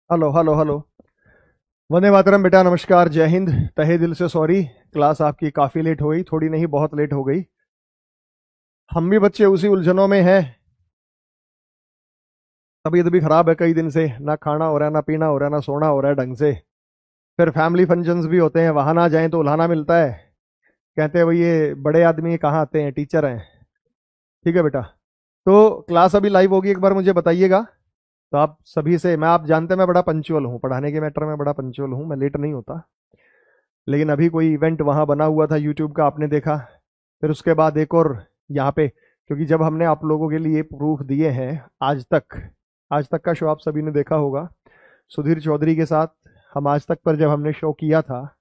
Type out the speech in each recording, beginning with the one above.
Hello hello hello. वंदे मातरम बेटा, नमस्कार, जय हिंद। तहे दिल से सॉरी, क्लास आपकी काफ़ी लेट हो गई, थोड़ी नहीं बहुत लेट हो गई। हम भी बच्चे उसी उलझनों में हैं। तबीयत भी खराब है कई दिन से, ना खाना हो रहा है, ना पीना हो रहा है, ना सोना हो रहा है ढंग से। फिर फैमिली फंक्शंस भी होते हैं, वहां ना जाएं तो उल्हाना मिलता है। कहते हैं भाई ये बड़े आदमी कहाँ आते हैं, टीचर हैं। ठीक है बेटा। तो क्लास अभी लाइव होगी, एक बार मुझे बताइएगा। तो आप सभी से, आप जानते हैं मैं बड़ा पंचुअल हूँ, पढ़ाने के मैटर में बड़ा पंचुअल हूँ, मैं लेट नहीं होता। लेकिन अभी कोई इवेंट वहां बना हुआ था यूट्यूब का, आपने देखा। फिर उसके बाद एक और यहाँ पे, क्योंकि जब हमने आप लोगों के लिए प्रूफ दिए हैं आज तक का शो आप सभी ने देखा होगा, सुधीर चौधरी के साथ। हम आज तक पर जब हमने शो किया था,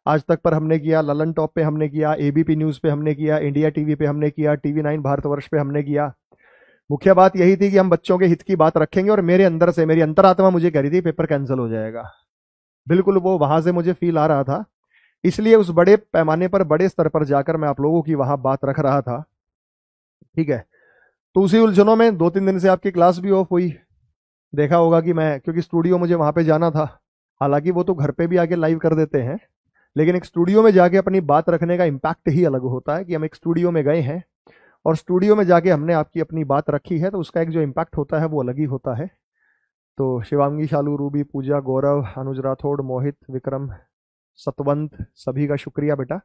आज तक पर हमने किया, ललन टॉप पे हमने किया, एबीपी न्यूज पे हमने किया, इंडिया टीवी पे हमने किया, टीवी 9 भारतवर्ष पे हमने किया। मुख्य बात यही थी कि हम बच्चों के हित की बात रखेंगे, और मेरे अंदर से मेरी अंतरात्मा मुझे कह रही थी पेपर कैंसिल हो जाएगा। बिल्कुल वो वहां से मुझे फील आ रहा था। इसलिए उस बड़े पैमाने पर, बड़े स्तर पर जाकर मैं आप लोगों की वहां बात रख रहा था। ठीक है। तो उसी उलझनों में 2-3 दिन से आपकी क्लास भी ऑफ हुई। देखा होगा कि मैं, क्योंकि स्टूडियो मुझे वहां पे जाना था। हालांकि वो तो घर पे भी आके लाइव कर देते हैं, लेकिन एक स्टूडियो में जाके अपनी बात रखने का इम्पैक्ट ही अलग होता है कि हम एक स्टूडियो में गए हैं, और स्टूडियो में जाके हमने आपकी अपनी बात रखी है, तो उसका एक जो इम्पैक्ट होता है वो अलग ही होता है। तो शिवांगी, शालू, रूबी, पूजा, गौरव, अनुज राठौड़, मोहित, विक्रम, सतवंत, सभी का शुक्रिया बेटा।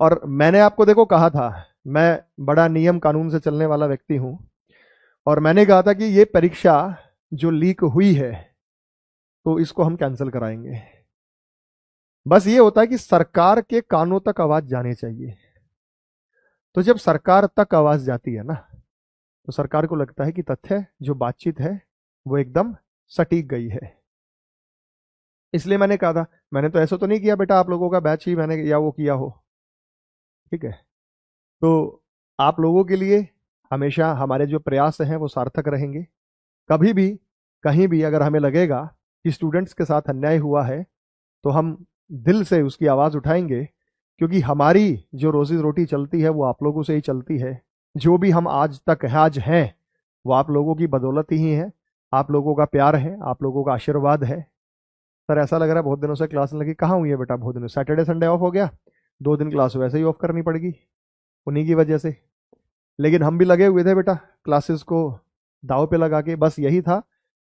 और मैंने आपको देखो कहा था, मैं बड़ा नियम कानून से चलने वाला व्यक्ति हूं, और मैंने कहा था कि ये परीक्षा जो लीक हुई है, तो इसको हम कैंसिल कराएंगे। बस ये होता है कि सरकार के कानों तक आवाज जानी चाहिए। तो जब सरकार तक आवाज जाती है ना, तो सरकार को लगता है कि तथ्य जो बातचीत है वो एकदम सटीक गई है। इसलिए मैंने कहा था, मैंने तो ऐसा तो नहीं किया बेटा आप लोगों का बैच ही मैंने या वो किया हो। ठीक है। तो आप लोगों के लिए हमेशा हमारे जो प्रयास हैं वो सार्थक रहेंगे। कभी भी, कहीं भी अगर हमें लगेगा कि स्टूडेंट्स के साथ अन्याय हुआ है, तो हम दिल से उसकी आवाज़ उठाएंगे। क्योंकि हमारी जो रोजी रोटी चलती है वो आप लोगों से ही चलती है। जो भी हम आज तक आज हैं, वो आप लोगों की बदौलत ही है। आप लोगों का प्यार है, आप लोगों का आशीर्वाद है। सर ऐसा लग रहा है बहुत दिनों से क्लास नहीं लगी, कहाँ हुई है बेटा? बहुत दिनों, सैटरडे संडे ऑफ हो गया, 2 दिन क्लास वैसे ही ऑफ करनी पड़ेगी उन्हीं की वजह से। लेकिन हम भी लगे हुए थे बेटा, क्लासेस को दाव पे लगा के। बस यही था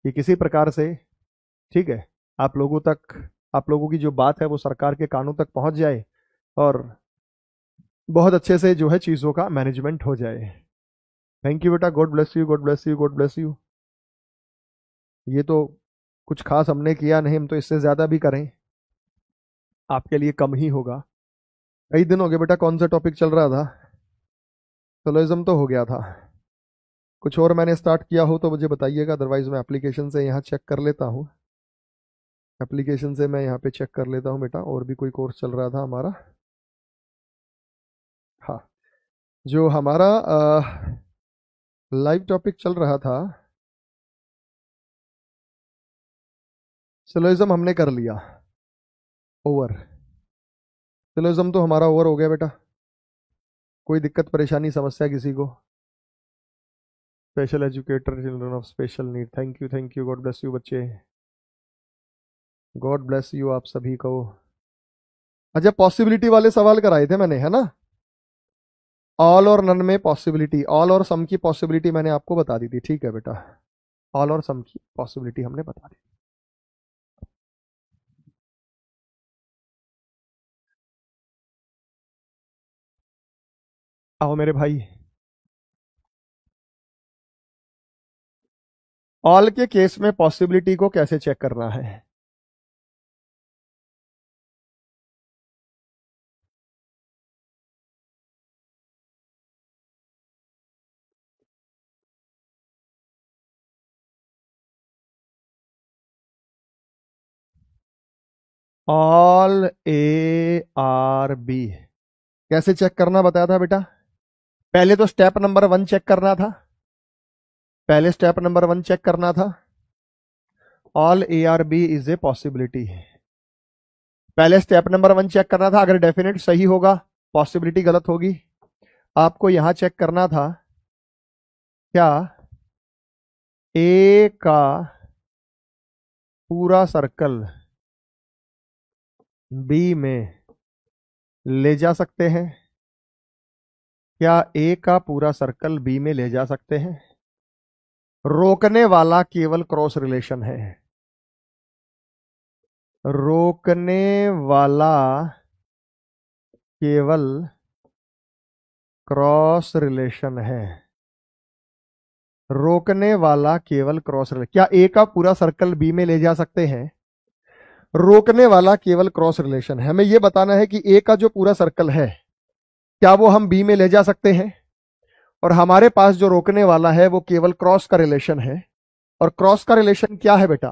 कि किसी प्रकार से, ठीक है, आप लोगों तक, आप लोगों की जो बात है वो सरकार के कानों तक पहुंच जाए, और बहुत अच्छे से जो है चीज़ों का मैनेजमेंट हो जाए। थैंक यू बेटा, God bless you, God bless you, God bless you. ये तो कुछ खास हमने किया नहीं, हम तो इससे ज़्यादा भी करें आपके लिए कम ही होगा। कई दिन हो गए बेटा, कौन सा टॉपिक चल रहा था? सोलोइज्म तो हो गया था। कुछ और मैंने स्टार्ट किया हो तो मुझे बताइएगा, अदरवाइज मैं एप्लीकेशन से यहाँ चेक कर लेता हूँ। एप्लीकेशन से मैं यहाँ पे चेक कर लेता हूँ बेटा, और भी कोई कोर्स चल रहा था हमारा। हाँ, जो हमारा लाइव टॉपिक चल रहा था, सिलोइज्म हमने कर लिया ओवर। सिलोइज्म तो हमारा ओवर हो गया बेटा। कोई दिक्कत परेशानी समस्या किसी को? Special educator children of special need, thank you, thank you, God bless you बच्चे, गॉड ब्लेस यू आप सभी को। अच्छा, पॉसिबिलिटी वाले सवाल कराए थे मैंने, है ना? ऑल और नन में पॉसिबिलिटी, ऑल और सम की पॉसिबिलिटी मैंने आपको बता दी थी, ठीक है बेटा। ऑल और सम की पॉसिबिलिटी हमने बता दी। आओ मेरे भाई। ऑल के केस में पॉसिबिलिटी को कैसे चेक करना है? ऑल A R B कैसे चेक करना बताया था बेटा? पहले तो स्टेप नंबर 1 चेक करना था। पहले स्टेप नंबर 1 चेक करना था, all A R B is a possibility. पहले स्टेप नंबर 1 चेक करना था, अगर डेफिनेट सही होगा, पॉसिबिलिटी गलत होगी। आपको यहां चेक करना था क्या ए का पूरा सर्कल बी में ले जा सकते हैं? क्या ए का पूरा सर्कल बी में ले जा सकते हैं? रोकने वाला केवल क्रॉस रिलेशन है। रोकने वाला केवल क्रॉस रिलेशन है। रोकने वाला केवल क्रॉस रिलेशन। क्या ए का पूरा सर्कल बी में ले जा सकते हैं? रोकने वाला केवल क्रॉस रिलेशन है। हमें यह बताना है कि ए का जो पूरा सर्कल है क्या वो हम बी में ले जा सकते हैं, और हमारे पास जो रोकने वाला है वो केवल क्रॉस का रिलेशन है। और क्रॉस का रिलेशन क्या है बेटा?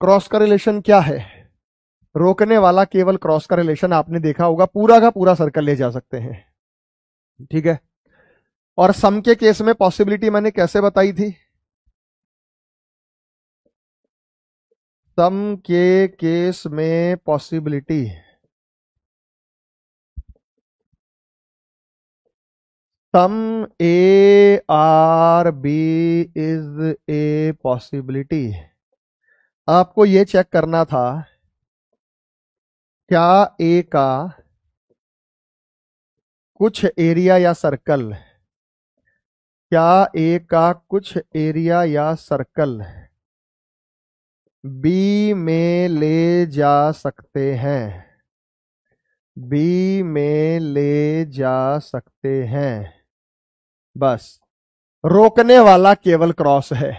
क्रॉस का रिलेशन क्या है? रोकने वाला केवल क्रॉस का रिलेशन। आपने देखा होगा पूरा का पूरा सर्कल ले जा सकते हैं, ठीक है। और सम के केस में पॉसिबिलिटी मैंने कैसे बताई थी? सम के केस में possibility some A are B is a possibility. आपको यह चेक करना था क्या ए का कुछ एरिया या सर्कल, क्या ए का कुछ एरिया या सर्कल बी में ले जा सकते हैं? बी में ले जा सकते हैं। बस रोकने वाला केवल क्रॉस है।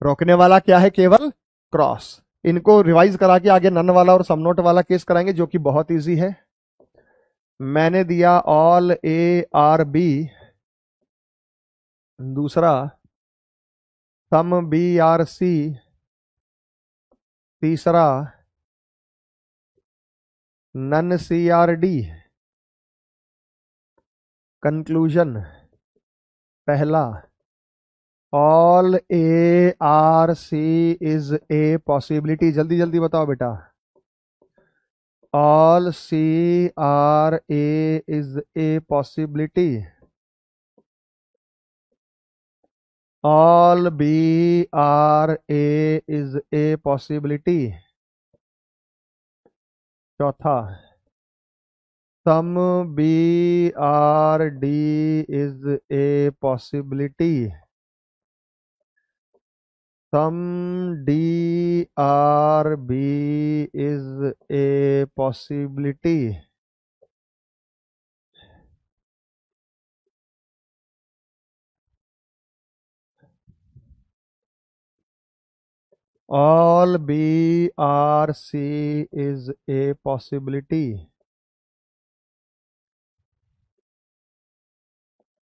रोकने वाला क्या है? केवल क्रॉस। इनको रिवाइज करा के आगे नन वाला और सम नोट वाला केस कराएंगे, जो कि बहुत इजी है। मैंने दिया ऑल ए आर बी, दूसरा सम बी आर सी, तीसरा none C are D. Conclusion पहला, all A are C is a possibility. जल्दी जल्दी बताओ बेटा। All C are A is a possibility. All B are A is a possibility. चौथा, some B are D is a possibility. Some D are B is a possibility. All B are C is a possibility.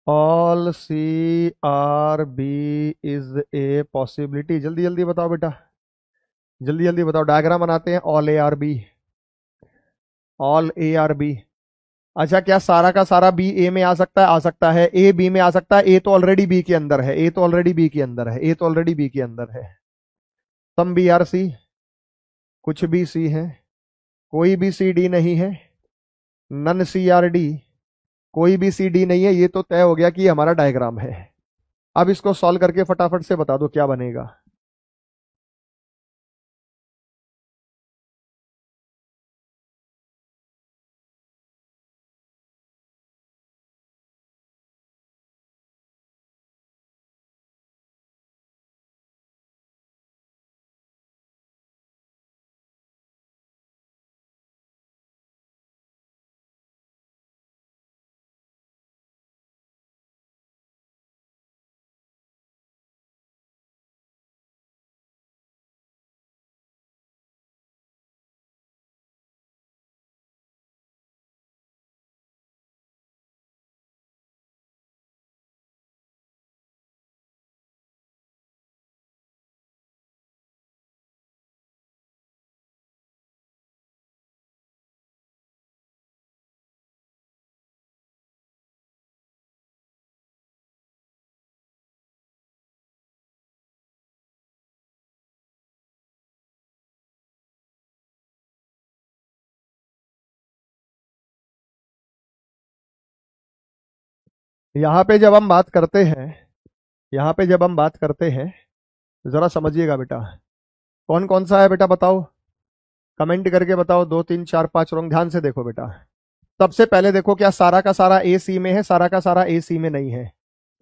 All C are B is a possibility. जल्दी जल्दी बताओ बेटा, जल्दी जल्दी बताओ। Diagram बनाते हैं। All A are B, all A are B. अच्छा, क्या सारा का सारा बी ए में आ सकता है? आ सकता है। ए बी में आ सकता है। ए तो ऑलरेडी बी के अंदर है। ए तो ऑलरेडी बी के अंदर है। ए तो ऑलरेडी बी के अंदर है। सम बी आर सी, कुछ भी सी है, कोई भी सी डी नहीं है। नन सी आर डी, कोई भी सी डी नहीं है। ये तो तय हो गया कि ये हमारा डायग्राम है। अब इसको सॉल्व करके फटाफट से बता दो क्या बनेगा। यहां पे जब हम बात करते हैं, यहां पे जब हम बात करते हैं, जरा समझिएगा बेटा। कौन कौन सा है बेटा बताओ, कमेंट करके बताओ। 2 3 4 5 रॉन्ग। ध्यान से देखो बेटा, सबसे पहले देखो क्या सारा का सारा ए सी में है, सारा का सारा ए सी में नहीं है।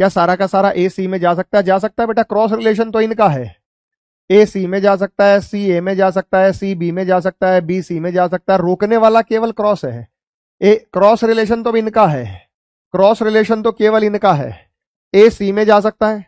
क्या सारा का सारा ए सी में जा सकता है? जा सकता है बेटा, क्रॉस रिलेशन तो इनका है। ए सी में जा सकता है, सी ए में जा सकता है, सी बी में जा सकता है, बी सी में जा सकता है। रोकने वाला केवल क्रॉस है। ए क्रॉस रिलेशन तो इनका है, क्रॉस रिलेशन तो केवल इनका है। ए सी में जा सकता है,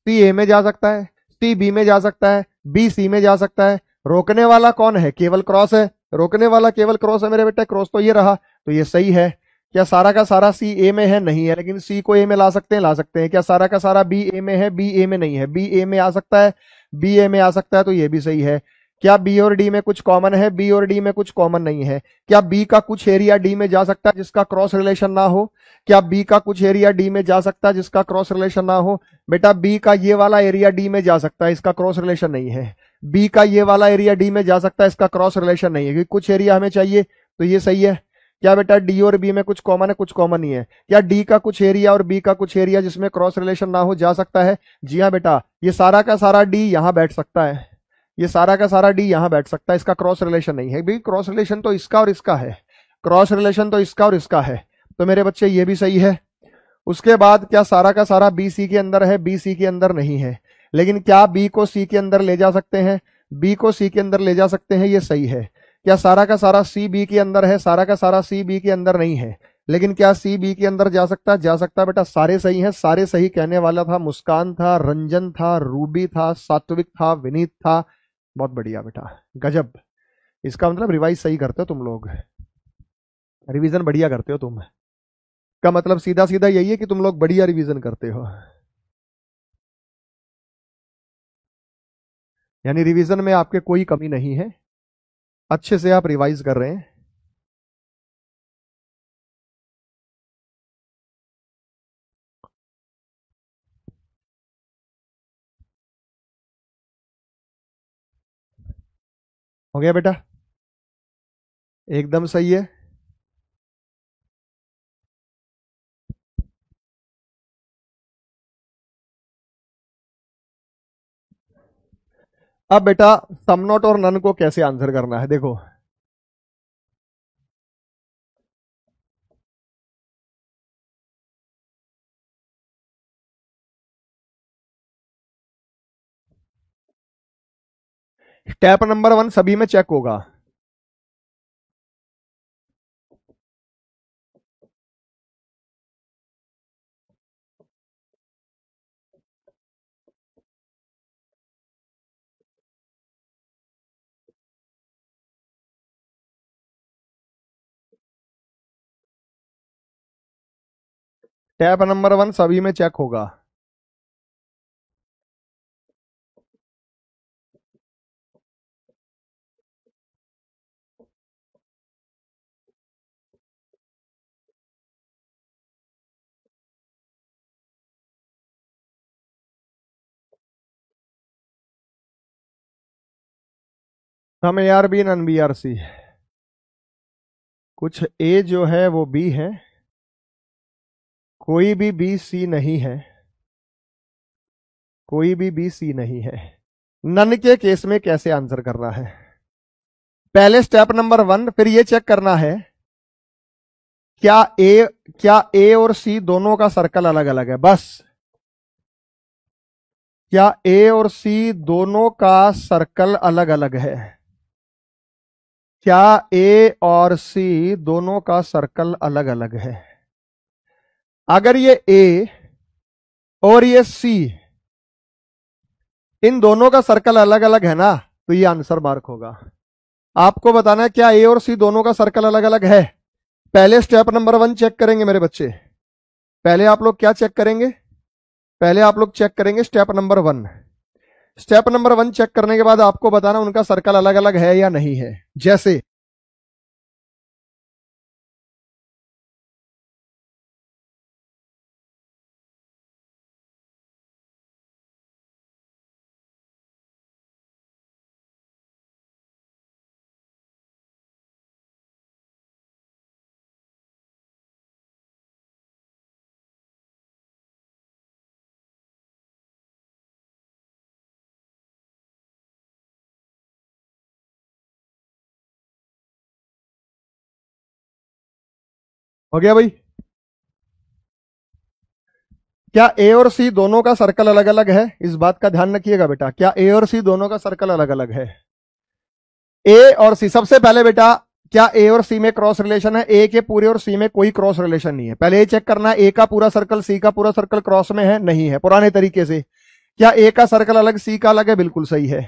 सी ए में जा सकता है, सी बी में जा सकता है, बी सी में जा सकता है। रोकने वाला कौन है? केवल क्रॉस है। रोकने वाला केवल क्रॉस है मेरे बेटे, क्रॉस तो ये रहा, तो ये सही है। क्या सारा का सारा सी ए में है? नहीं है, लेकिन सी को ए में ला सकते हैं, ला सकते हैं। क्या सारा का सारा बी ए में है? बी ए में नहीं है, बी ए में आ सकता है, बी ए में आ सकता है, तो ये भी सही है। क्या बी और डी में कुछ कॉमन है? बी और डी में कुछ कॉमन नहीं है। क्या बी का कुछ एरिया डी में जा सकता है जिसका क्रॉस रिलेशन ना हो? क्या बी का कुछ एरिया डी में जा सकता है जिसका क्रॉस रिलेशन ना हो? बेटा बी का ये वाला एरिया डी में जा सकता है, इसका क्रॉस रिलेशन नहीं है। बी का ये वाला एरिया डी में जा सकता है, इसका क्रॉस रिलेशन नहीं है, क्योंकि कुछ एरिया हमें चाहिए, तो ये सही है। क्या बेटा डी और बी में कुछ कॉमन है? कुछ कॉमन नहीं है। क्या डी का कुछ एरिया और बी का कुछ एरिया जिसमें क्रॉस रिलेशन ना हो जा सकता है? जी हाँ बेटा, ये सारा का सारा डी यहां बैठ सकता है, ये सारा का सारा डी यहां बैठ सकता है, इसका क्रॉस रिलेशन नहीं है। भाई क्रॉस रिलेशन तो इसका और इसका है, क्रॉस रिलेशन तो इसका और इसका है, तो मेरे बच्चे ये भी सही है। उसके बाद क्या सारा का सारा बी सी के अंदर है? बी सी के अंदर नहीं है, लेकिन क्या बी को सी के अंदर ले जा सकते हैं? बी को सी के अंदर ले जा सकते हैं, ये सही है। क्या सारा का सारा सी बी के अंदर है? सारा का सारा सी बी के अंदर नहीं है, लेकिन क्या सी बी के अंदर जा सकता है? जा सकता है बेटा, सारे सही हैं। सारे सही कहने वाला था मुस्कान था, रंजन था, रूबी था, सात्विक था, विनीत था। बहुत बढ़िया बेटा, गजब। इसका मतलब रिवाइज सही करते हो तुम लोग, रिवीजन बढ़िया करते हो तुम। का मतलब सीधा सीधा यही है कि तुम लोग बढ़िया रिवीजन करते हो, यानी रिवीजन में आपके कोई कमी नहीं है, अच्छे से आप रिवाइज कर रहे हैं। हो गया बेटा, एकदम सही है। अब बेटा सम नॉट और नन को कैसे आंसर करना है, देखो। स्टेप नंबर 1 सभी में चेक होगा। स्टेप नंबर 1 सभी में चेक होगा। हम A are B none B are C, कुछ ए जो है वो बी है, कोई भी बी सी नहीं है, कोई भी बी सी नहीं है। नन के केस में कैसे आंसर करना है? पहले स्टेप नंबर 1, फिर ये चेक करना है क्या ए, क्या ए और सी दोनों का सर्कल अलग अलग है, बस। क्या ए और सी दोनों का सर्कल अलग अलग है? क्या ए और सी दोनों का सर्कल अलग अलग है? अगर ये ए और ये सी, इन दोनों का सर्कल अलग अलग है ना, तो ये आंसर मार्क होगा। आपको बताना है क्या ए और सी दोनों का सर्कल अलग अलग है। पहले स्टेप नंबर 1 चेक करेंगे मेरे बच्चे। पहले आप लोग क्या चेक करेंगे? पहले आप लोग चेक करेंगे step number 1। Step number 1 check करने के बाद आपको बताना उनका सर्कल अलग अलग है या नहीं है। जैसे हो गया भाई। क्या ए और सी दोनों का सर्कल अलग अलग है? इस बात का ध्यान रखिएगा बेटा, क्या ए और सी दोनों का सर्कल अलग अलग है? ए और सी, सबसे पहले बेटा, क्या ए और सी में क्रॉस रिलेशन है? ए के पूरे और सी में कोई क्रॉस रिलेशन नहीं है। पहले ये चेक करना है, ए का पूरा सर्कल सी का पूरा सर्कल क्रॉस में है? नहीं है। पुराने तरीके से क्या ए का सर्कल अलग सी का अलग है? बिल्कुल सही है।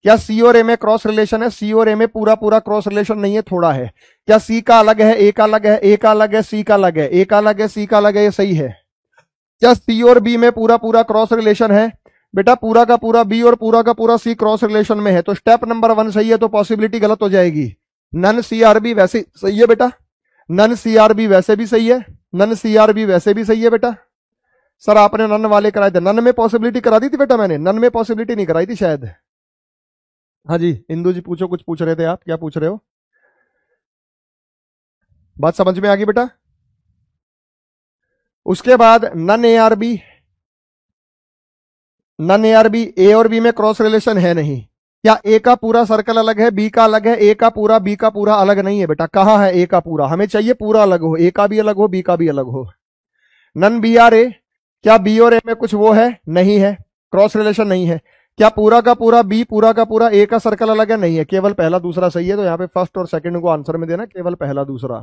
क्या सी और ए में क्रॉस रिलेशन है? सी और ए में पूरा पूरा क्रॉस रिलेशन नहीं है, थोड़ा है। क्या सी का अलग है, ए का अलग है? ए का अलग है, सी का अलग है, ए का अलग है, सी का अलग है, ये सही है। क्या सी और बी में पूरा पूरा क्रॉस रिलेशन है? बेटा पूरा का पूरा बी और पूरा का पूरा सी क्रॉस रिलेशन में है, तो स्टेप नंबर 1 सही है, तो पॉसिबिलिटी गलत हो जाएगी। नन सी आर बी वैसे सही है बेटा, नन सी आर बी वैसे भी सही है, नन सी आर बी वैसे भी सही है बेटा। सर आपने नन वाले कराए थे, नन में पॉसिबिलिटी करा दी थी बेटा मैंने, नन में पॉसिबिलिटी नहीं कराई थी शायद। हाँ जी इंदु जी पूछो, कुछ पूछ रहे थे आप, क्या पूछ रहे हो? बात समझ में आ गई बेटा? उसके बाद none A are B, none A are B, A और बी में क्रॉस रिलेशन है नहीं। क्या ए का पूरा सर्कल अलग है, बी का अलग है? ए का पूरा बी का पूरा अलग नहीं है बेटा। कहां है ए का पूरा? हमें चाहिए पूरा अलग हो, ए का भी अलग हो, बी का भी अलग हो। नन बी आर ए, क्या बी और ए में कुछ वो है? नहीं है, क्रॉस रिलेशन नहीं है। क्या पूरा का पूरा बी पूरा का पूरा ए का सर्कल अलग है? नहीं है, केवल पहला दूसरा सही है, तो यहाँ पे फर्स्ट और सेकंड को आंसर में देना, केवल पहला दूसरा।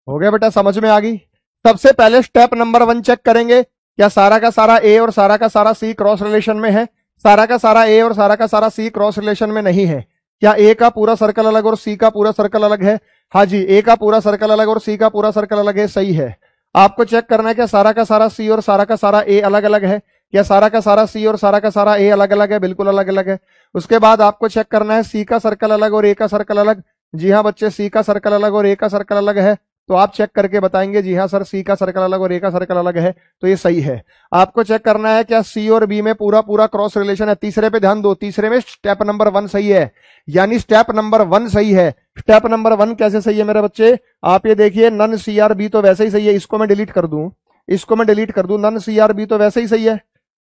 हो गया बेटा, समझ में आ गई? सबसे पहले स्टेप नंबर 1 चेक करेंगे, क्या सारा का सारा ए और सारा का सारा सी क्रॉस रिलेशन में है? सारा का सारा ए और सारा का सारा सी क्रॉस रिलेशन में नहीं है। क्या ए का पूरा सर्कल अलग और सी का पूरा सर्कल अलग है? हाँ जी, ए का पूरा सर्कल अलग और सी का पूरा सर्कल अलग है, सही है। आपको चेक करना है क्या सारा का सारा सी और सारा का सारा ए अलग अलग है? क्या सारा का सारा सी और सारा का सारा ए अलग अलग है? बिल्कुल अलग अलग है। उसके बाद आपको चेक करना है सी का सर्कल अलग और ए का सर्कल अलग। जी हाँ बच्चे, सी का सर्कल अलग और ए का सर्कल अलग है, तो आप चेक करके बताएंगे जी हाँ सर सी का सर्कल अलग और ए का सर्कल अलग है, तो ये सही है। आपको चेक करना है क्या सी और बी में पूरा पूरा क्रॉस रिलेशन है? तीसरे पे ध्यान दो, तीसरे में स्टेप नंबर 1 सही है, यानी स्टेप नंबर 1 सही है। स्टेप नंबर 1 कैसे सही है मेरे बच्चे? आप ये देखिए, नन सी आर बी तो वैसे ही सही है, इसको मैं डिलीट कर दूं, इसको मैं डिलीट कर दूं, नन सी आर बी तो वैसे ही सही है।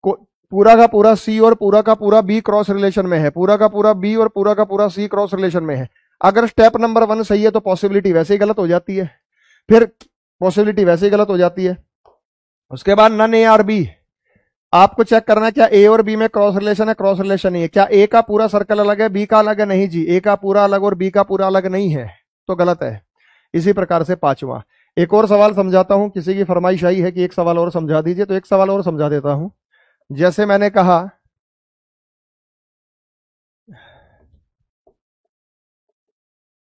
पूरा का पूरा सी और पूरा का पूरा बी क्रॉस रिलेशन में है, पूरा का पूरा बी और पूरा का पूरा सी क्रॉस रिलेशन में है। अगर स्टेप नंबर 1 सही है तो पॉसिबिलिटी वैसे ही गलत हो जाती है, फिर पॉसिबिलिटी वैसे ही गलत हो जाती है। उसके बाद नन ए आर बी, आपको चेक करना है क्या ए और बी में क्रॉस रिलेशन है? क्रॉस रिलेशन नहीं है। क्या ए का पूरा सर्कल अलग है, बी का अलग है? नहीं जी, ए का पूरा अलग और बी का पूरा अलग नहीं है, तो गलत है। इसी प्रकार से पांचवा, एक और सवाल समझाता हूं, किसी की फरमाइश आई है कि एक सवाल और समझा दीजिए, तो एक सवाल और समझा देता हूं। जैसे मैंने कहा,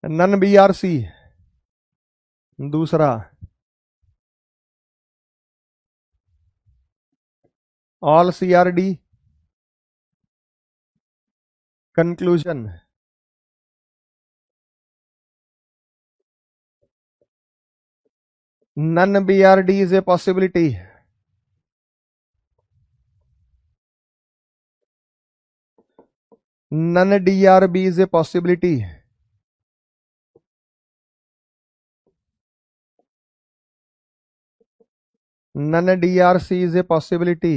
नन बी आर सी, दूसरा all C are D, conclusion. None B are D is a possibility, none D are B is a possibility, none D are C is a possibility,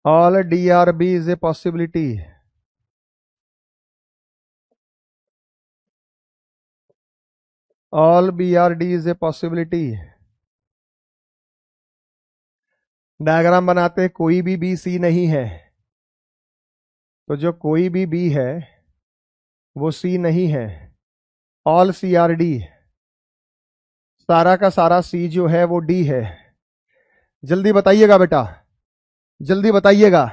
all D are B is a possibility, all B are D is a possibility. Diagram बनाते, कोई भी B C नहीं है, तो जो कोई भी B है वो सी नहीं है। ऑल सी आर डी, सारा का सारा सी जो है वो डी है। जल्दी बताइएगा बेटा, जल्दी बताइएगा।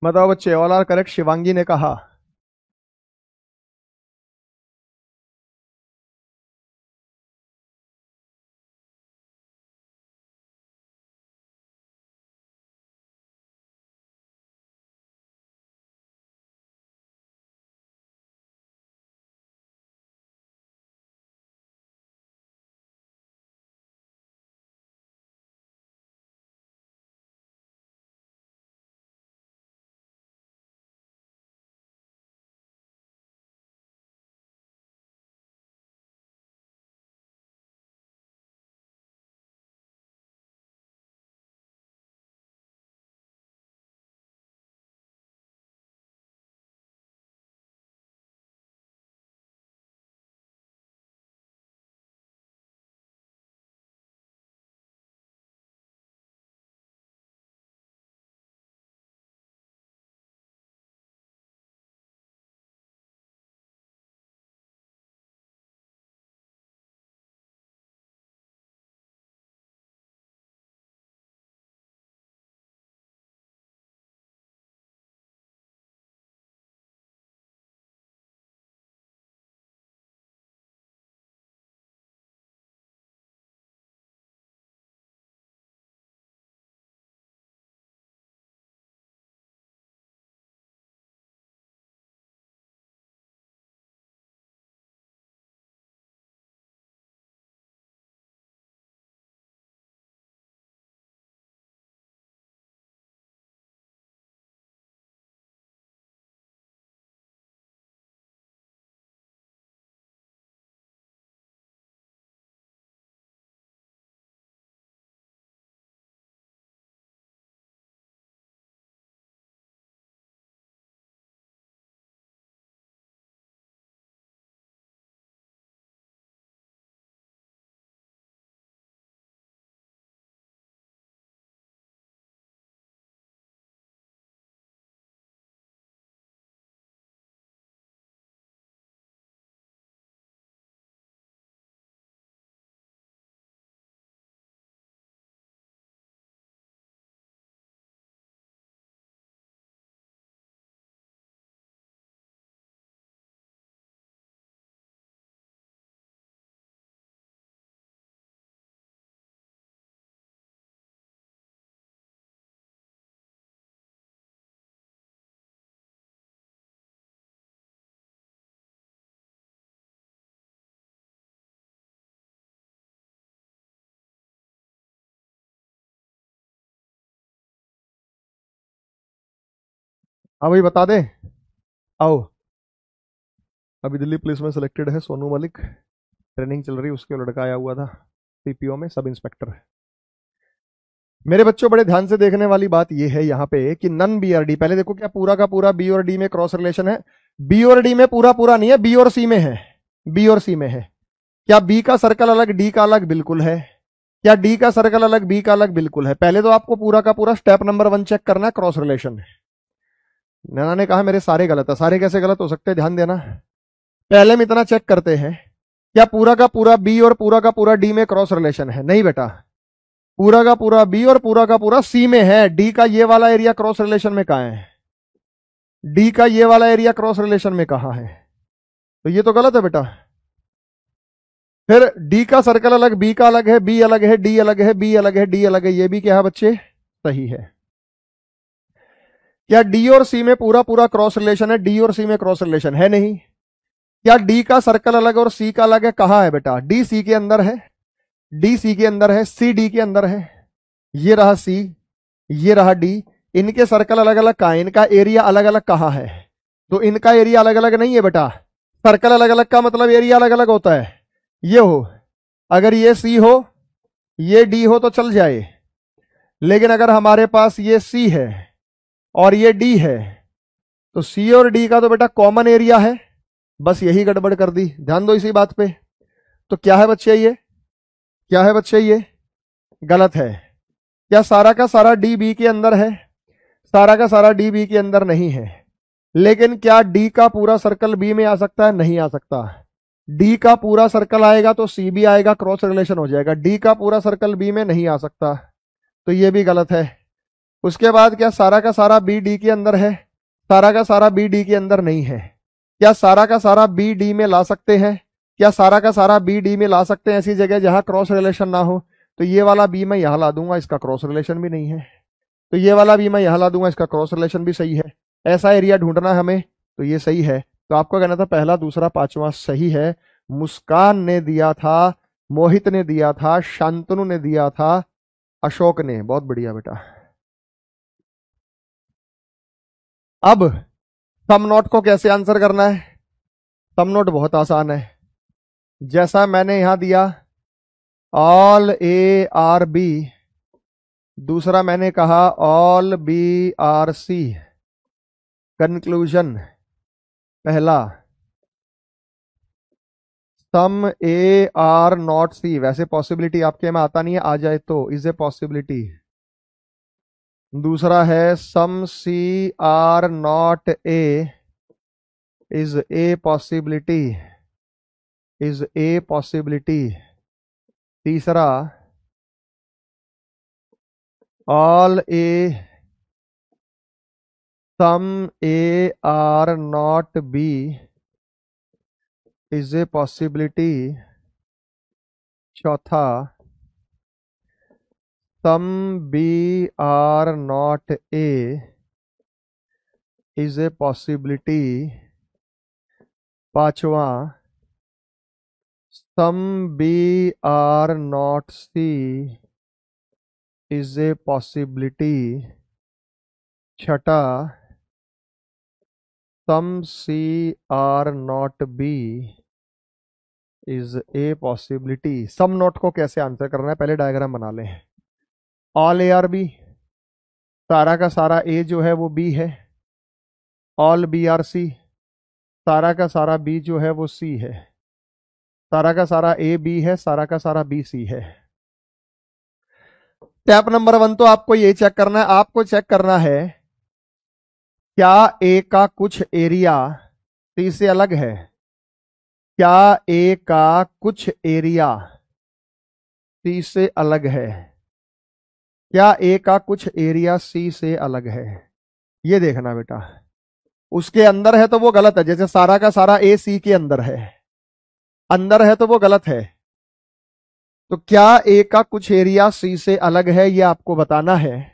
बताओ बच्चे, ऑल आर करेक्ट, शिवांगी ने कहा। हाँ भाई, बता दे। आओ। अभी दिल्ली पुलिस में सिलेक्टेड है सोनू मलिक, ट्रेनिंग चल रही, उसके लड़का आया हुआ था सीपीओ में, सब इंस्पेक्टर। मेरे बच्चों, बड़े ध्यान से देखने वाली बात यह है यहाँ पे कि नन बी और डी, पहले देखो क्या पूरा का पूरा बी और डी में क्रॉस रिलेशन है? बी और डी में पूरा पूरा नहीं है, बी और सी में है। बी और सी में है। क्या बी का सर्कल अलग डी का अलग? बिल्कुल है। क्या डी का सर्कल अलग बी का अलग? बिल्कुल है। पहले तो आपको पूरा का पूरा स्टेप नंबर 1 चेक करना है, क्रॉस रिलेशन। नैना ने कहा मेरे सारे गलत है। सारे कैसे गलत हो सकते हैं? ध्यान देना। पहले हम इतना चेक करते हैं, क्या पूरा का पूरा बी और पूरा का पूरा डी में क्रॉस रिलेशन है? नहीं बेटा, पूरा का पूरा बी और पूरा का पूरा सी में है। डी का ये वाला एरिया क्रॉस रिलेशन में कहां है? डी का ये वाला एरिया क्रॉस रिलेशन में कहां है? तो ये तो गलत है बेटा। फिर डी का सर्कल अलग बी का अलग है, बी अलग है, डी अलग है, बी अलग है, डी अलग है, ये भी क्या है बच्चे? सही है। क्या डी और सी में पूरा पूरा क्रॉस रिलेशन है? डी और सी में क्रॉस रिलेशन है नहीं। क्या डी का सर्कल अलग और सी का अलग है? कहां है बेटा? डी सी के अंदर है, डी सी के अंदर है, सी डी के अंदर है। ये रहा सी, ये रहा डी। इनके सर्कल अलग अलग कहां है? इनका एरिया अलग अलग कहां है? तो इनका एरिया अलग अलग नहीं है बेटा। सर्कल अलग अलग का मतलब एरिया अलग अलग होता है। ये हो, अगर ये सी हो, ये डी हो तो चल जाए, लेकिन अगर हमारे पास ये सी है और ये डी है, तो सी और डी का तो बेटा कॉमन एरिया है। बस यही गड़बड़ कर दी, ध्यान दो इसी बात पे। तो क्या है बच्चे ये? क्या है बच्चे ये? गलत है। क्या सारा का सारा डी बी के अंदर है? सारा का सारा डी बी के अंदर नहीं है। लेकिन क्या डी का पूरा सर्कल बी में आ सकता है? नहीं आ सकता। डी का पूरा सर्कल आएगा तो सी भी आएगा, क्रॉस रिलेशन हो जाएगा। डी का पूरा सर्कल बी में नहीं आ सकता, तो ये भी गलत है। उसके बाद क्या सारा का सारा बी डी के अंदर है? सारा का सारा बी डी के अंदर नहीं है। क्या सारा का सारा बी डी में ला सकते हैं? क्या सारा का सारा बी डी में ला सकते हैं ऐसी जगह जहां क्रॉस रिलेशन ना हो? तो ये वाला बी मैं यहां ला दूंगा, इसका क्रॉस रिलेशन भी नहीं है। तो ये वाला बी मैं यहां ला दूंगा, इसका क्रॉस रिलेशन भी सही है। ऐसा एरिया ढूंढना है हमें, तो ये सही है। तो आपको कहना था पहला, दूसरा, पांचवा सही है। मुस्कान ने दिया था, मोहित ने दिया था, शांतनु ने दिया था, अशोक ने। बहुत बढ़िया बेटा। अब सम नोट को कैसे आंसर करना है? सम नोट बहुत आसान है। जैसा मैंने यहां दिया ऑल ए आर बी, दूसरा मैंने कहा all B are C. Conclusion पहला, सम ए आर नॉट सी। वैसे पॉसिबिलिटी आपके में आता नहीं है, आ जाए तो इज ए पॉसिबिलिटी। दूसरा है some C are not A is a possibility, is a possibility. तीसरा, all A some A are not B is a possibility. चौथा, some B are not A is a possibility. पांचवा, some B are not C is a possibility. छठा, some C are not B is a possibility. Some not को कैसे answer करना है, पहले diagram बना लें। ऑल ए आर बी, सारा का सारा ए जो है वो बी है। ऑल बी आर सी, सारा का सारा बी जो है वो सी है। सारा का सारा ए बी है, सारा का सारा बी सी है। स्टेप नंबर 1 तो आपको ये चेक करना है, आपको चेक करना है क्या ए का कुछ एरिया सी से अलग है? क्या ए का कुछ एरिया सी से अलग है? क्या ए का कुछ एरिया सी से अलग है? ये देखना बेटा। उसके अंदर है तो वो गलत है, जैसे सारा का सारा ए सी के अंदर है, अंदर है तो वो गलत है। तो क्या ए का कुछ एरिया सी से अलग है, ये आपको बताना है।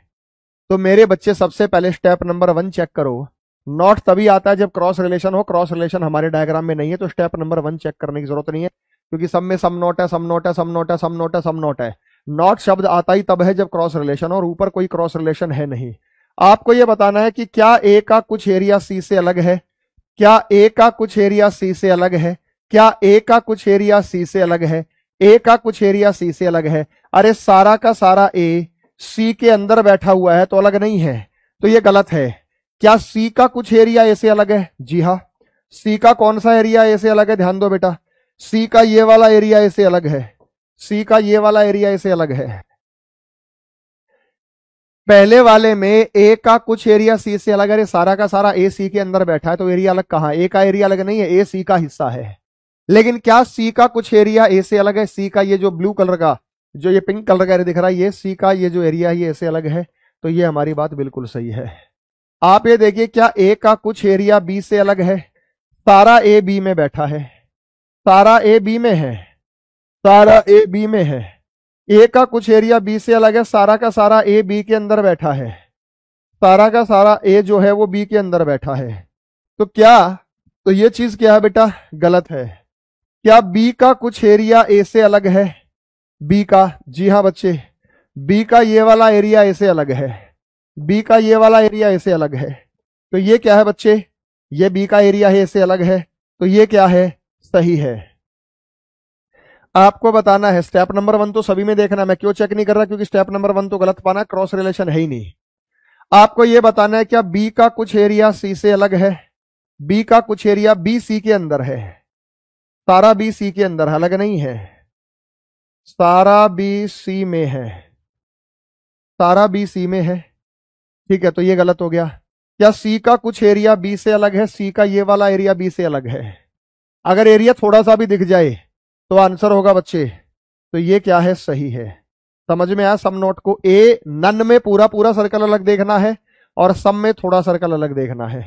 तो मेरे बच्चे सबसे पहले स्टेप नंबर 1 चेक करो। नॉट तभी आता है जब क्रॉस रिलेशन हो, क्रॉस रिलेशन हमारे डायग्राम में नहीं है, तो स्टेप नंबर 1 चेक करने की जरूरत नहीं है, क्योंकि सब में सम नोट है, सम नोट है, सम नोट है, सम नोट है, सम नोट है। नॉट शब्द आता ही तब है जब क्रॉस रिलेशन, और ऊपर कोई क्रॉस रिलेशन है नहीं। आपको यह बताना है कि क्या ए का कुछ एरिया सी से अलग है? क्या ए का कुछ एरिया सी से अलग है? क्या ए का कुछ एरिया सी से अलग है? ए का कुछ एरिया सी से अलग है। अरे सारा का सारा ए सी के अंदर बैठा हुआ है तो अलग नहीं है, तो ये गलत है। क्या सी का कुछ एरिया ए से अलग है? जी हाँ। सी का कौन सा एरिया ए से अलग है? ध्यान दो बेटा, सी का ये वाला एरिया ए से अलग है। सी का ये वाला एरिया ए से अलग है। पहले वाले में ए का कुछ एरिया सी से अलग है। सारा का सारा ए सी के अंदर बैठा है तो एरिया अलग कहां? ए का एरिया अलग नहीं है, ए सी का हिस्सा है। लेकिन क्या सी का कुछ एरिया ए से अलग है? सी का ये जो ब्लू कलर का, जो ये पिंक कलर का एरिया दिख रहा है, ये सी का ये जो एरिया है ये ए से अलग है। तो ये हमारी बात बिल्कुल सही है। आप ये देखिए, क्या ए का कुछ एरिया बी से अलग है? सारा ए बी में बैठा है, सारा ए बी में है, सारा ए बी में है। ए का कुछ एरिया बी से अलग है, सारा का सारा ए बी के अंदर बैठा है, सारा का सारा ए जो है वो बी के अंदर बैठा है। तो क्या, तो ये चीज क्या है बेटा? गलत है। क्या बी का कुछ एरिया ए से अलग है? बी का, जी हाँ बच्चे, बी का ये वाला एरिया ए से अलग है, बी का ये वाला एरिया ए से अलग है। तो ये क्या है बच्चे? ये बी का एरिया है, ए से अलग है, तो ये क्या है? सही है। आपको बताना है स्टेप नंबर 1 तो सभी में देखना, मैं क्यों चेक नहीं कर रहा, क्योंकि स्टेप नंबर 1 तो गलत पाना, क्रॉस रिलेशन है ही नहीं। आपको यह बताना है क्या बी का कुछ एरिया सी से अलग है? बी का कुछ एरिया बी सी के अंदर है, सारा बी सी के अंदर, अलग नहीं है, सारा बी सी में है, सारा बी सी में है। ठीक है, तो ये गलत हो गया। क्या सी का कुछ एरिया बी से अलग है? सी का ये वाला एरिया बी से अलग है। अगर एरिया थोड़ा सा भी दिख जाए तो आंसर होगा बच्चे, तो ये क्या है? सही है। समझ में आया? सम नोट को ए नन में पूरा पूरा सर्कल अलग देखना है और सम में थोड़ा सर्कल अलग देखना है।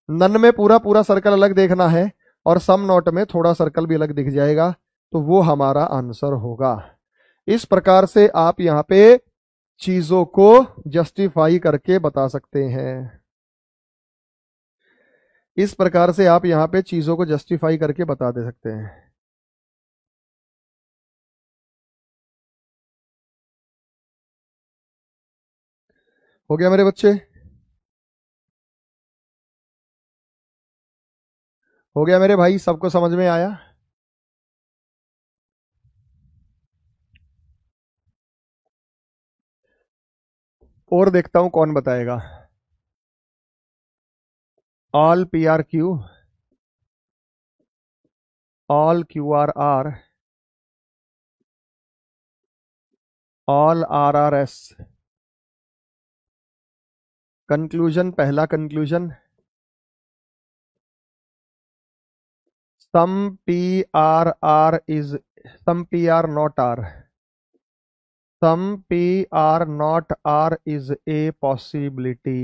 नन में पूरा पूरा सर्कल अलग देखना है और सम नोट में थोड़ा सर्कल भी अलग दिख जाएगा, तो वो हमारा आंसर होगा। इस प्रकार से आप यहां पे चीजों को जस्टिफाई करके बता सकते हैं। इस प्रकार से आप यहां पे चीजों को जस्टिफाई करके बता दे सकते हैं। हो गया मेरे बच्चे? हो गया मेरे भाई? सबको समझ में आया? और देखता हूं कौन बताएगा। All P are Q, all Q are R, all R are S. Conclusion, पहला conclusion, some P are R is, some P are not R, some P are not R is a possibility,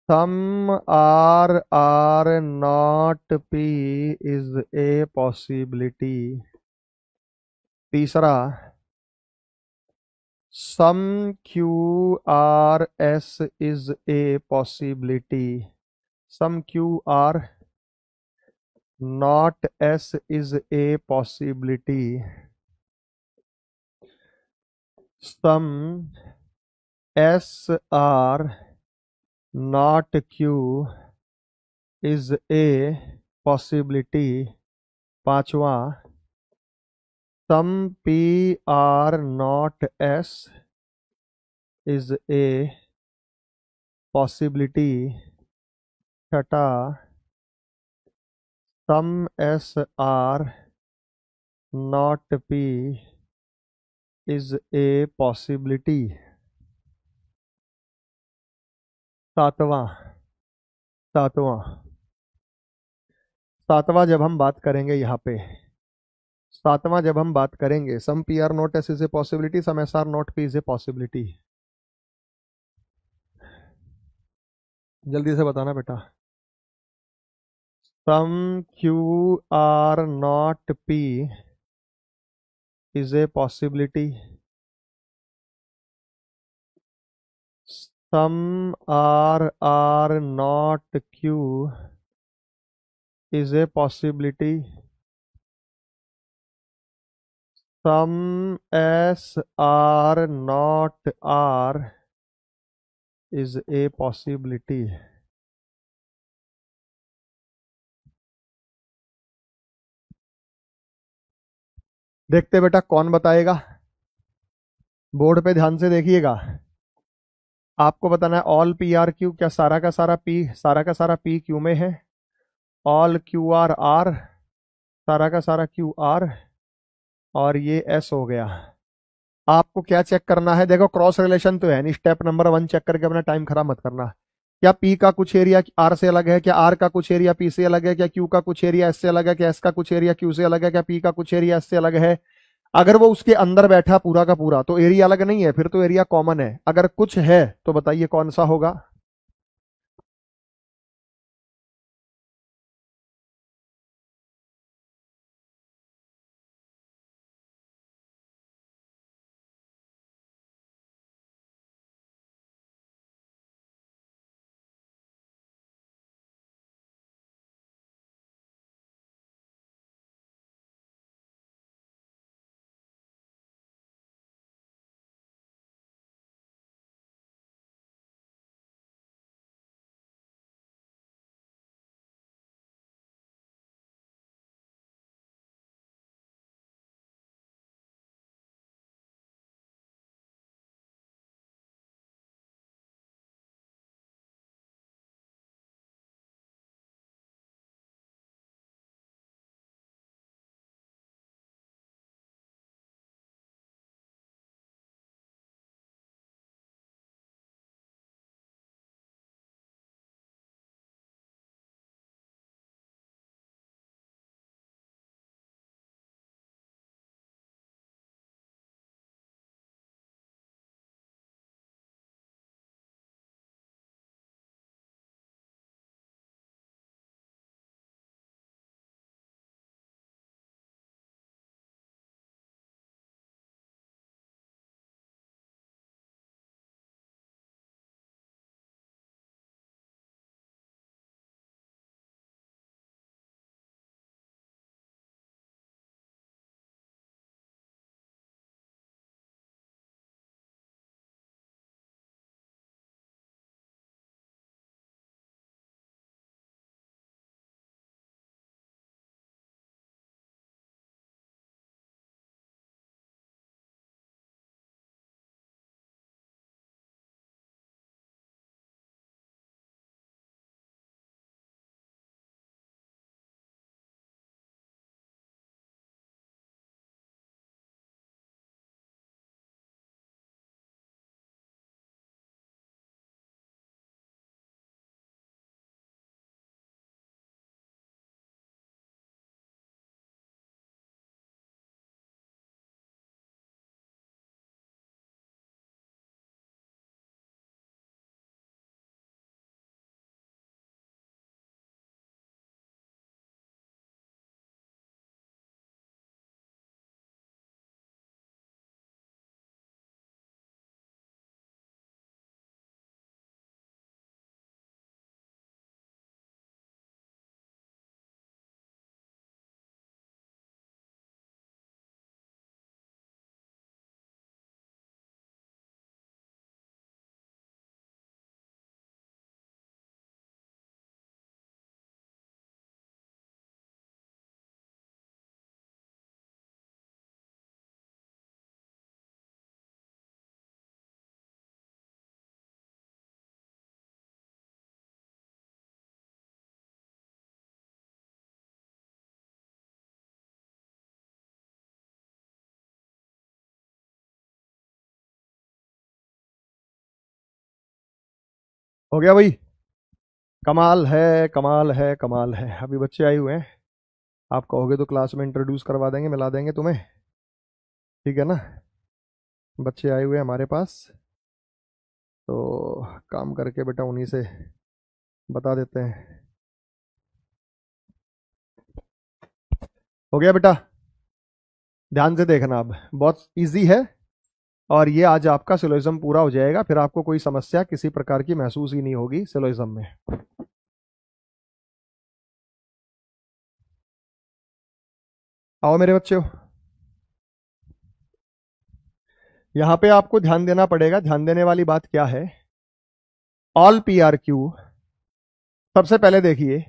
some R are not P is a possibility. तीसरा, some Q are S is a possibility, some Q are not S is a possibility, some S are not Q is a possibility. पांचवा, सम P are not S is a possibility. छठा, some S are not P is a possibility. सातवां, सातवां, सातवां जब हम बात करेंगे यहाँ पे, सातवां जब हम बात करेंगे, some P are not S is a possibility, some S are not P is a possibility. जल्दी से बताना बेटा। Some Q are not P is a possibility, some R are not Q is a possibility, some S are not R is a possibility. देखते बेटा कौन बताएगा। Board पे ध्यान से देखिएगा। आपको बताना है ऑल पी आर क्यू, क्या सारा का सारा पी, सारा का सारा पी क्यू में है? ऑल क्यू आर आर, सारा का सारा क्यू आर, और ये एस हो गया। आपको क्या चेक करना है? देखो क्रॉस रिलेशन तो है नहीं, स्टेप नंबर 1 चेक करके अपना टाइम खराब मत करना। क्या पी का कुछ एरिया आर से अलग है? क्या आर का कुछ एरिया पी से अलग है? क्या क्यू का कुछ एरिया एस से अलग है? क्या एस का कुछ एरिया क्यू से अलग है? क्या पी का कुछ एरिया एस से अलग है? अगर वो उसके अंदर बैठा पूरा का पूरा तो एरिया अलग नहीं है, फिर तो एरिया कॉमन है। अगर कुछ है तो बताइए कौन सा होगा? हो गया भाई? कमाल है, कमाल है, कमाल है। अभी बच्चे आए हुए हैं, आप कहोगे तो क्लास में इंट्रोड्यूस करवा देंगे, मिला देंगे तुम्हें, ठीक है ना? बच्चे आए हुए हैं हमारे पास, तो काम करके बेटा उन्हीं से बता देते हैं। हो गया बेटा? ध्यान से देखना, अब बहुत इजी है, और ये आज आपका सिलोइज्म पूरा हो जाएगा, फिर आपको कोई समस्या किसी प्रकार की महसूस ही नहीं होगी सिलोइज्म में। आओ मेरे बच्चों, यहां पे आपको ध्यान देना पड़ेगा। ध्यान देने वाली बात क्या है? ऑल पी आर क्यू, सबसे पहले देखिए,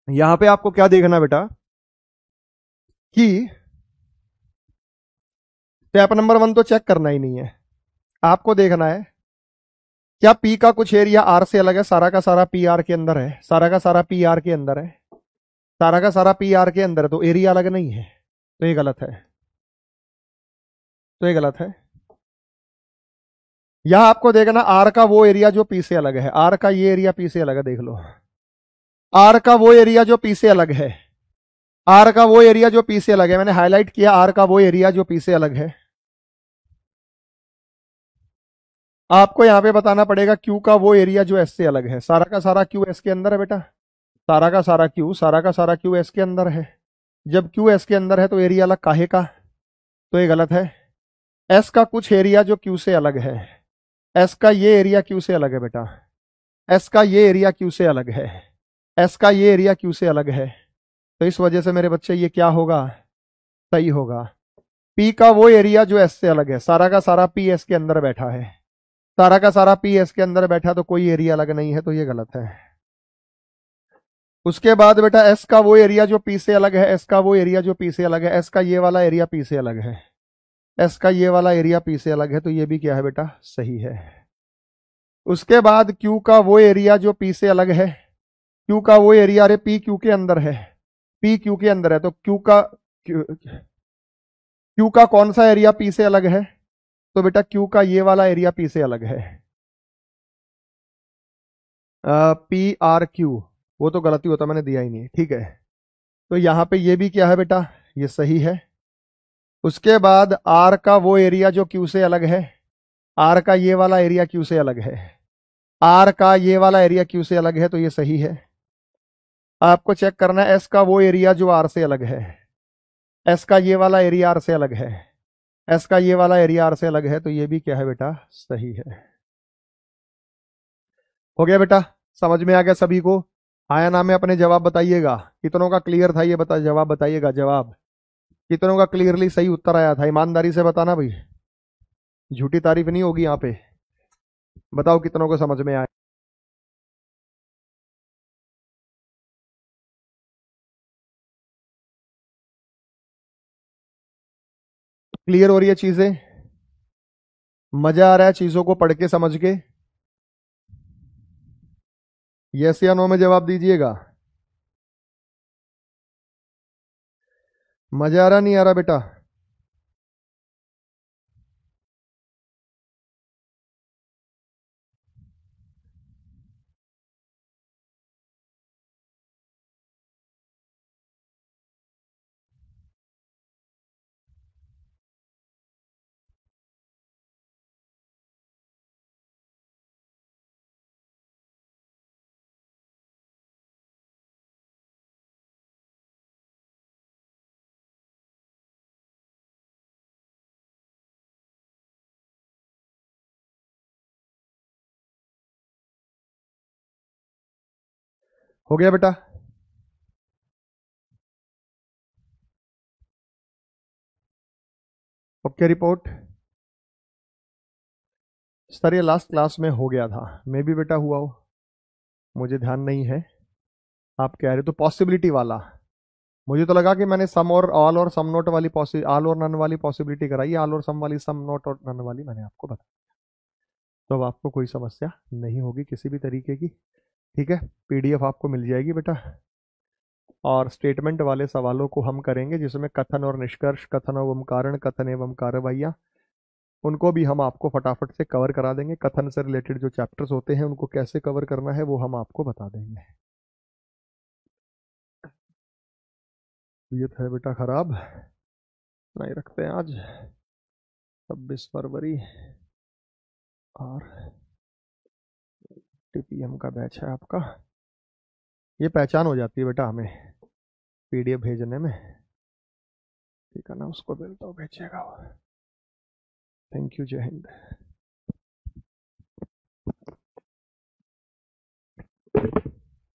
यहां पे आपको क्या देखना बेटा कि स्टेप नंबर 1 तो चेक करना ही नहीं है, आपको देखना है क्या पी का कुछ एरिया आर से अलग है? सारा का सारा पी आर के अंदर है, सारा का सारा पी आर के अंदर है, सारा का सारा पी आर के अंदर है, तो एरिया अलग नहीं है, तो ये गलत है, तो ये गलत है। यहां आपको देखना आर का वो एरिया जो पी से अलग है, आर का ये एरिया पी से अलग है, देख लो, आर का वो एरिया जो पी से अलग है, आर का वो एरिया जो पी से अलग है, मैंने हाईलाइट किया आर का वो एरिया जो पी से अलग है। आपको यहां पे बताना पड़ेगा क्यू का वो एरिया जो एस से अलग है, सारा का सारा क्यू एस के अंदर है बेटा, सारा का सारा क्यू, सारा का सारा क्यू एस के अंदर है। जब क्यू एस के अंदर है तो एरिया अलग काहे का? तो ये गलत है। एस का कुछ एरिया जो क्यू से अलग है, एस का ये एरिया क्यू से अलग है बेटा, एस का ये एरिया क्यू से अलग है, एस का ये एरिया क्यू से अलग है, तो इस वजह से मेरे बच्चे ये क्या होगा? सही होगा। पी का वो एरिया जो एस से अलग है, सारा का सारा पी एस के अंदर बैठा है, सारा का सारा पी एस के अंदर बैठा, तो कोई एरिया अलग नहीं है, तो ये गलत है। उसके बाद बेटा एस का वो एरिया जो पी से अलग है, एस का वो एरिया जो पी से अलग है, एस का ये वाला एरिया पी से अलग है, एस का ये वाला एरिया पी से अलग है, तो ये भी क्या है बेटा? सही है। उसके बाद क्यू का वो एरिया जो पी से अलग है, क्यू का वो एरिया, अरे पी क्यू के अंदर है, पी क्यू के अंदर है, तो क्यू का कौन सा एरिया पी से अलग है? तो बेटा क्यू का ये वाला एरिया पी से अलग है, पी आर क्यू, वो तो गलती होता, मैंने दिया ही नहीं, ठीक है। तो यहां पे ये भी क्या है बेटा? ये सही है। उसके बाद आर का वो एरिया जो क्यू से अलग है, आर का ये वाला एरिया क्यू से अलग है, आर का ये वाला एरिया क्यू से अलग है, तो ये सही है। आपको चेक करना है एस का वो एरिया जो आर से अलग है, एस का ये वाला एरिया आर से अलग है, एस का ये वाला एरिया आर से अलग है, तो ये भी क्या है बेटा? सही है। हो गया बेटा? समझ में आ गया सभी को? आया नाम में अपने जवाब बताइएगा, कितनों का क्लियर था ये जवाब बताइएगा, जवाब कितनों का क्लियरली सही उत्तर आया था? ईमानदारी से बताना भाई, झूठी तारीफ नहीं होगी यहाँ पे। बताओ कितनों को समझ में आया? क्लियर हो रही है चीजें? मजा आ रहा है चीजों को पढ़ के समझ के? यस या नो में जवाब दीजिएगा। मजा आ रहा नहीं आ रहा बेटा? हो गया बेटा? Okay report. सर ये लास्ट क्लास में हो गया था, मे भी बेटा हुआ हो, मुझे ध्यान नहीं है। आप कह रहे तो पॉसिबिलिटी वाला, मुझे तो लगा कि मैंने सम और ऑल और सम नोट वाली ऑल और नन वाली पॉसिबिलिटी कराई, ऑल और सम वाली, सम नोट और नन वाली मैंने आपको बताया, तो अब आपको कोई समस्या नहीं होगी किसी भी तरीके की, ठीक है? पीडीएफ आपको मिल जाएगी बेटा, और स्टेटमेंट वाले सवालों को हम करेंगे जिसमें कथन और निष्कर्ष, कथन एवं कारण, कथन एवं कार्रवाइयाँ, उनको भी हम आपको फटाफट से कवर करा देंगे। कथन से रिलेटेड जो चैप्टर्स होते हैं उनको कैसे कवर करना है वो हम आपको बता देंगे। तबीयत है बेटा खराब, नहीं रखते हैं आज। 26 फरवरी और टीपीएम का बैच है आपका। ये पहचान हो जाती है बेटा हमें पीडीएफ भेजने में, ठीक है ना। उसको मिलता हो भेजिएगा। थैंक यू, जय हिंद।